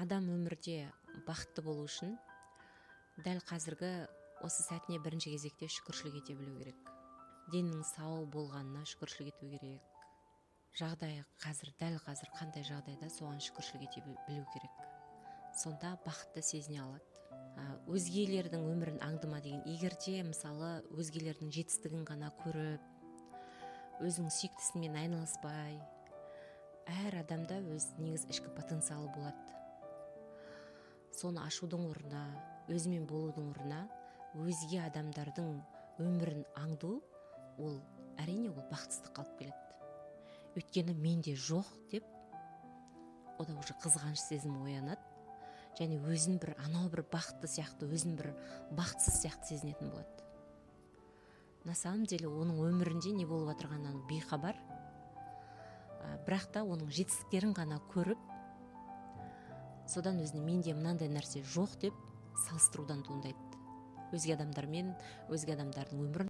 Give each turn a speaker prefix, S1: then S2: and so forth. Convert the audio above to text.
S1: адам өмірде бақытты болу үшін дәл қазіргі осы сәтіне бірінші кезекте шүкіршілік ете білу керек. Деннің сау болғанына шүкіршілік ету керек. Жағдайы дәл қазір қандай жағдайда соған шүкіршілік ете білу керек. Сонда бақытты сезіне алады. Өзгелердің өмірін аңдыма деген. Егерде мысалы өзгелердің жетістігін ғана көріп, өзінің сүйіктісімен айналыспай, әр адамда өз негіз ішкі потенциалы болады. Соны ашудың орнына, өзімен болудың орнына, өзге адамдардың өмірін аңду, ол әрине ол бақытсыздыққа алып келеді. Өйткені менде жоқ деп, ода уже қызғаныш сезімі оянады, және өзін бір анау бір бақытты сияқты, өзін бір бақытсыз сияқты сезінетін болады. На самом деле оның өмірінде не болып отырғанынан бейхабар, бірақ та оның жетістіктерін ғана көріп, содан өзіне менде мынандай нәрсе жоқ деп салыстырудан туындайды. Өзге адамдармен, өзге адамдардың өмірін